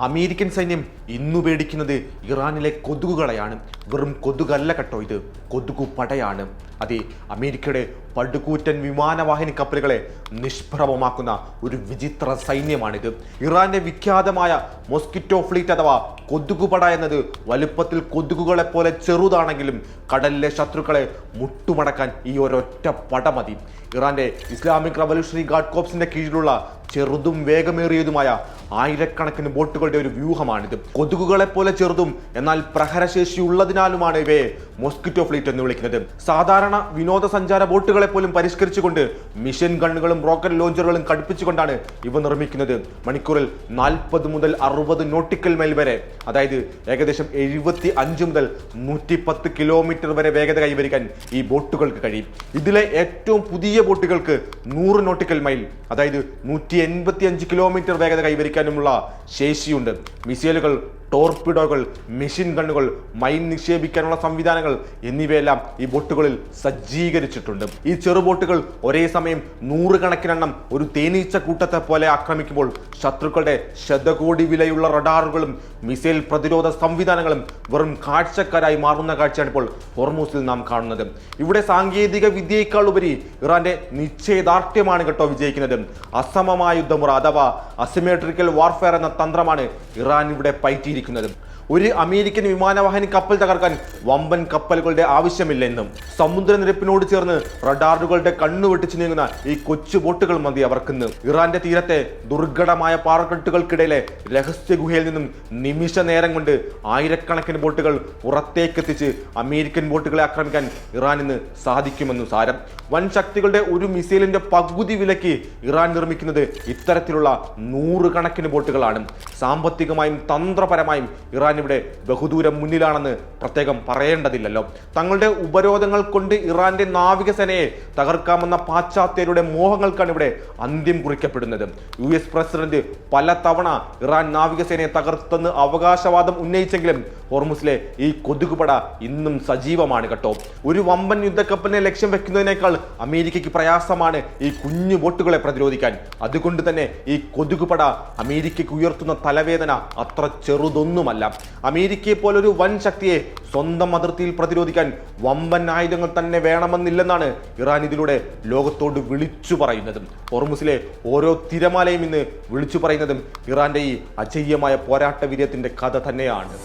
American സൈന്യം ഇന്നു പേടിക്കുന്നത് ഇറാനിലെ കൊതുകുകളെയാണ്. വെറും കൊതുകല്ല കേട്ടോ, ഇത് കൊതുകു പടയാണ്. അതെ, അമേരിക്കയുടെ പടുകൂറ്റൻ വിമാനവാഹിനി കപ്പലുകളെ നിഷ്പ്രഭമാക്കുന്ന ഒരു വിചിത്ര സൈന്യമാണിത്. ഇറാന്റെ വിഖ്യാതമായ മോസ്കിറ്റോ ഫ്ലീറ്റ് അഥവാ കൊതുകുപട എന്നത് വലുപ്പത്തിൽ കൊതുകുകളെ പോലെ ചെറുതാണെങ്കിലും കടലിലെ ശത്രുക്കളെ മുട്ടുമടക്കാൻ ഈ ഒരൊറ്റ പട മതി. ഇറാന്റെ ഇസ്ലാമിക് റവല്യൂഷണറി ഗാർഡ് കോപ്സിന്റെ കീഴിലുള്ള ചെറുതും വേഗമേറിയതുമായ ആയിരക്കണക്കിന് ബോട്ടുകളുടെ ഒരു വ്യൂഹമാണിത്. കൊതുകുകളെ പോലെ ചെറുതും എന്നാൽ പ്രഹരശേഷി ഉള്ളതിനാലുമാണ് ഇവയെ മോസ്കിറ്റോ ഫ്ലീറ്റ് എന്ന് വിളിക്കുന്നത്. സാധാരണ വിനോദസഞ്ചാര ബോട്ടുകളെ പോലും പരിഷ്കരിച്ചുകൊണ്ട് മിഷൻ ഗണ്ണുകളും റോക്കറ്റ് ലോഞ്ചറുകളും ഘടിപ്പിച്ചുകൊണ്ടാണ് ഇവ നിർമ്മിക്കുന്നത്. മണിക്കൂറിൽ 40 മുതൽ 60 നോട്ടിക്കൽ മൈൽ വരെ, അതായത് ഏകദേശം 75 മുതൽ 110 കിലോമീറ്റർ വരെ വേഗത കൈവരിക്കാൻ ഈ ബോട്ടുകൾക്ക് കഴിയും. ഇതിലെ ഏറ്റവും പുതിയ ബോട്ടുകൾക്ക് 100 നോട്ടിക്കൽ മൈൽ, അതായത് 185 കിലോമീറ്റർ വേഗത കൈവരിക്കാനുമുള്ള ശേഷിയുണ്ട്. മിസൈലുകൾ, ടോർപിഡോകൾ, മെഷീൻ ഗണ്ണുകൾ, മൈൻ നിക്ഷേപിക്കാനുള്ള സംവിധാനങ്ങൾ എന്നിവയെല്ലാം ഈ ബോട്ടുകളിൽ സജ്ജീകരിച്ചിട്ടുണ്ട്. ഈ ചെറുബോട്ടുകൾ ഒരേ സമയം 100 കണക്കിനെണ്ണം ഒരു തേനീച്ച കൂട്ടത്തെ പോലെ ആക്രമിക്കുമ്പോൾ ശത്രുക്കളുടെ ശതകോടി വിലയുള്ള റഡാറുകളും മിസൈൽ പ്രതിരോധ സംവിധാനങ്ങളും വെറും കാഴ്ചക്കാരായി മാറുന്ന കാഴ്ചയാണ് ഇപ്പോൾ ഹോർമൂസിൽ നാം കാണുന്നത്. ഇവിടെ സാങ്കേതിക വിദ്യയേക്കാൾ ഉപരി ഇറാന്റെ നിശ്ചയദാർഢ്യമാണ് കേട്ടോ വിജയിക്കുന്നത്. അസമമായ യുദ്ധമുറ അഥവാ അസിമെട്രിക്കൽ വാർഫെയർ എന്ന തന്ത്രമാണ് ഇറാൻ ഇവിടെ പയറ്റിയിരിക്കുന്നത്. ഒരു അമേരിക്കൻ വിമാനവാഹിനി കപ്പൽ തകർക്കാൻ വമ്പൻ കപ്പലുകളുടെ ആവശ്യമില്ലെന്നും സമുദ്രനിരപ്പിനോട് ചേർന്ന് റഡാറുകളുടെ കണ്ണു വെട്ടിച്ചു നീങ്ങുന്ന ഈ കൊച്ചു ബോട്ടുകൾ മതി അവർക്കിന്ന്. ഇറാന്റെ തീരത്തെ ദുർഘടമായ പാറക്കെട്ടുകൾക്കിടയിലെ രഹസ്യ ഗുഹയിൽ നിന്നും നിമിഷ നേരം കൊണ്ട് ആയിരക്കണക്കിന് ബോട്ടുകൾ പുറത്തേക്കെത്തിച്ച് അമേരിക്കൻ ബോട്ടുകളെ ആക്രമിക്കാൻ ഇറാനിന് സാധിക്കുമെന്നു സാരം. വൻ ശക്തികളുടെ ഒരു മിസൈലിന്റെ പകുതി വിലയ്ക്ക് ഇറാൻ നിർമ്മിക്കുന്നത് ഇത്തരത്തിലുള്ള 100 കണക്കിന് ബോട്ടുകളാണ്. സാമ്പത്തികമായും തന്ത്രപരമായും ഇറാൻ ഇവിടെ ബഹുദൂരം മുന്നിലാണെന്ന് പ്രത്യേകം പറയേണ്ടതില്ലല്ലോ. തങ്ങളുടെ ഉപരോധങ്ങൾ കൊണ്ട് ഇറാന്റെ നാവികസേനയെ തകർക്കാമെന്ന പാശ്ചാത്യരുടെ മോഹങ്ങൾക്കാണ് ഇവിടെ അന്ത്യം കുറിക്കപ്പെടുന്നത്. US പ്രസിഡന്റ് പല തവണ ഇറാൻ നാവികസേനയെ തകർത്തെന്ന് അവകാശവാദം ഉന്നയിച്ചെങ്കിലും ഹോർമുസിലെ ഈ കൊതുകുപട ഇന്നും സജീവമാണ് കേട്ടോ. ഒരു വമ്പൻ യുദ്ധക്കപ്പലിനെ ലക്ഷ്യം വെക്കുന്നതിനേക്കാൾ അമേരിക്കയ്ക്ക് പ്രയാസമാണ് ഈ കുഞ്ഞു ബോട്ടുകളെ പ്രതിരോധിക്കാൻ. അതുകൊണ്ട് തന്നെ ഈ കൊതുകുപട അമേരിക്കയ്ക്ക് ഉയർത്തുന്ന തലവേദന അത്ര ചെറുതൊന്നുമല്ല. അമേരിക്കയെ പോലൊരു വൻ ശക്തിയെ സ്വന്തം അതിർത്തിയിൽ പ്രതിരോധിക്കാൻ വമ്പൻ ആയുധങ്ങൾ തന്നെ വേണമെന്നില്ലെന്നാണ് ഇറാൻ ഇതിലൂടെ ലോകത്തോട് വിളിച്ചു പറയുന്നതും. ഹോർമുസിലെ ഓരോ തിരമാലയും ഇന്ന് വിളിച്ചു പറയുന്നതും ഇറാന്റെ ഈ അജയ്യമായ പോരാട്ട വീര്യത്തിന്റെ കഥ തന്നെയാണ്.